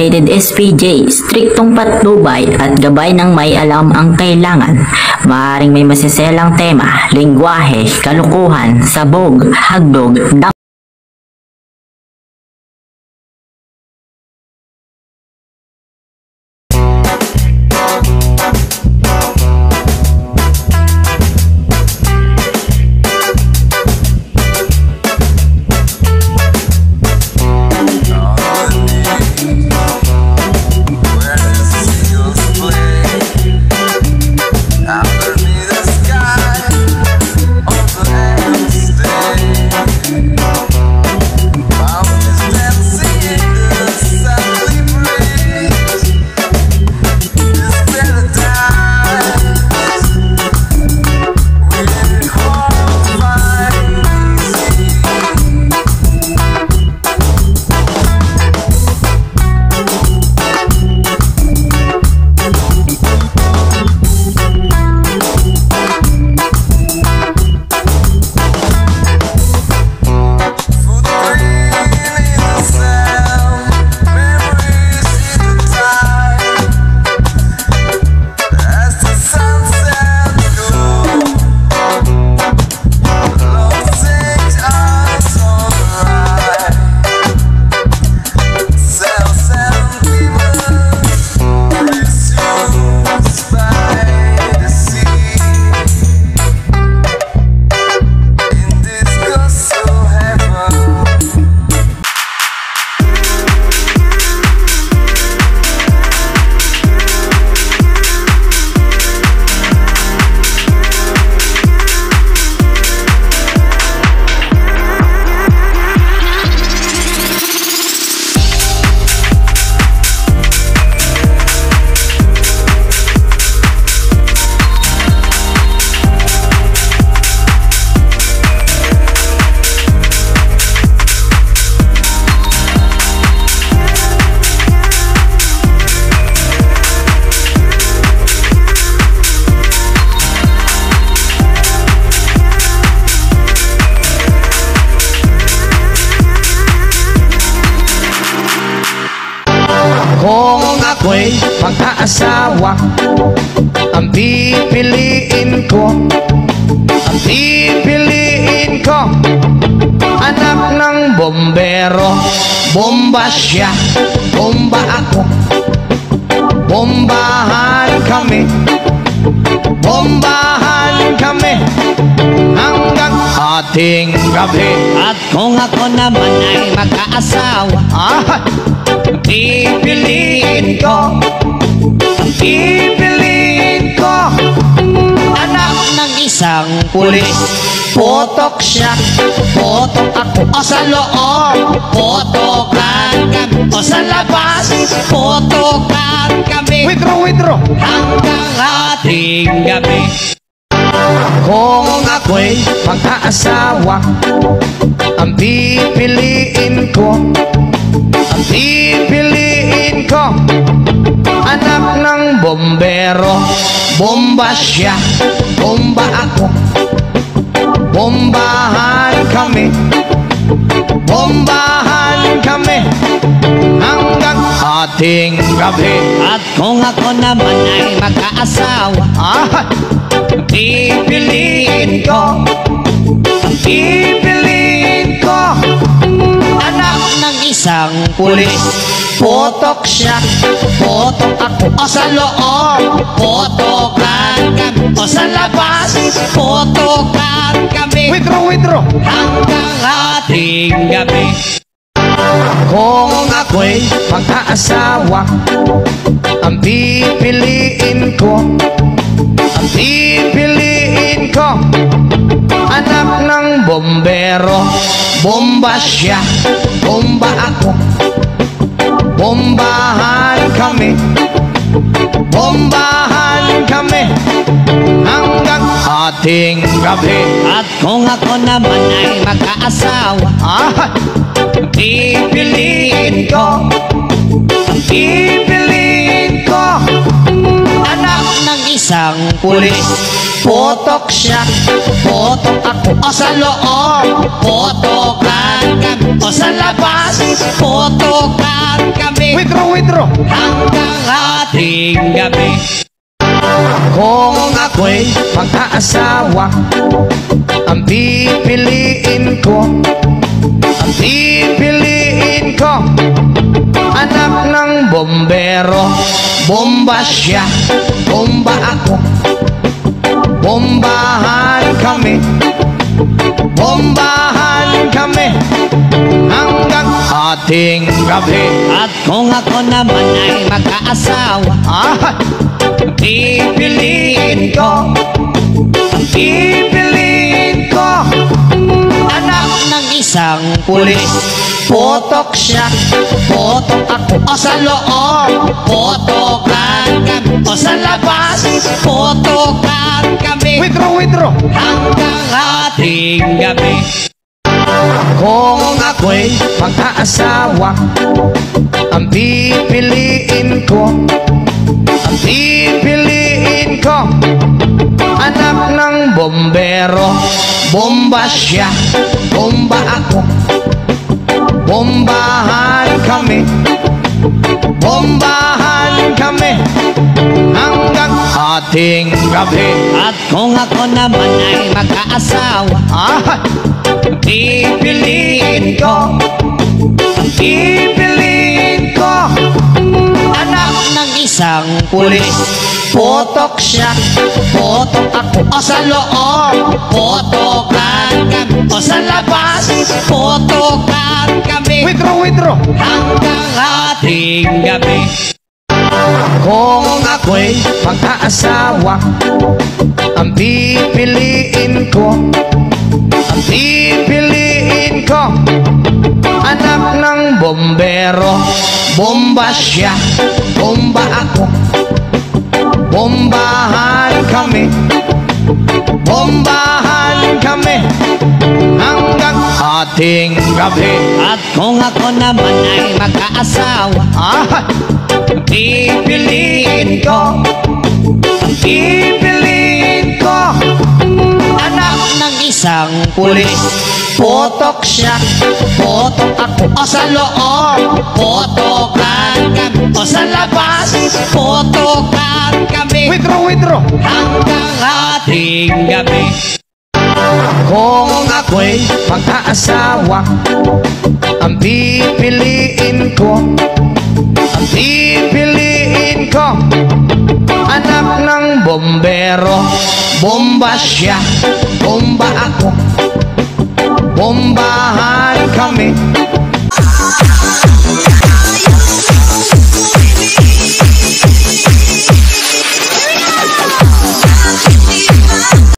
Rated SPJ, striktong patnubay at gabay ng may alam ang kailangan. Maaaring may masiselang tema, lengguwahe, kalukuhan, sabog, hagdog, Kung ako'y mag-aasawa, ang pipiliin ko, anak ng bombero. Bomba siya, bomba ako, bombahan kami hanggang ating gabi. At kung ako naman ay mag-aasawa, pipiliin ko, anak ng isang pulis. Potok siya, potok ako, o sa loob, potokan kami, o sa labas, potokan kami. Withdraw hanggang ating gabi. Kung ako'y mag-aasawa, ang pipiliin ko, anak ng bombero. Bomba siya, bomba ako, bombahan kami hanggang ating gabi. At kung ako naman ay mag-aasawa, pipiliin ko, anak ng isang pulis. Potok siya, potok ako, o sa loob, potokan kami, o sa labas, potokan kami. Withdraw hanggang ating gabi. Kung ako'y mag-aasawa, ang pipiliin ko, anak ng bombero. Bomba siya, bomba ako, bombahan kami hanggang ating gabi. at kung ako naman ay mag-aasawa, pipiliin ko, anak ng isang pulis. Putok siya, putok ako. O sa loob, putokan kami. O sa labas, putokan kami. Withdraw. Hanggang hating gabi. Kung ako'y mag-aasawa, ang pipiliin ko, anak ng bombero. Bomba siya, bomba ako. Bombahan kami hanggang hating gabi. At kung ako naman ay mag-aasawa, Pipiliin ko, anak ng isang pulis. Putok siya, putok ako. O sa loob, putokan kami. O sa labas, putokan kami. withdraw. Hanggang hating gabi. Kung ako'y mag-aasawa, ang pipiliin ko, anak ng bombero. Bomba siya, bomba ako. Bombahan kami hanggang hating gabi. At kung ako naman ay mag-aasawa, Pipiliin ko, anak ng isang pulis. Putok siya, putok ako. O sa loob, putokan kami. O sa labas, putokan kami. withdraw. Hanggang hating gabi. Kung ako'y mag-aasawa, ang pipiliin ko, anak ng bombero. Bomba siya, bomba ako. Bombahan kami hanggang hating gabi. At kung ako naman ay mag-aasawa, Pipiliin ko, anak ng isang pulis. Putok siya, putok ako. O sa loob, putokan kami. O sa labas, putokan kami. withdraw. Hanggang hating gabi. Kung ako'y mag-aasawa, ang pipiliin ko, anak ng bombero. Bomba siya, bomba ako.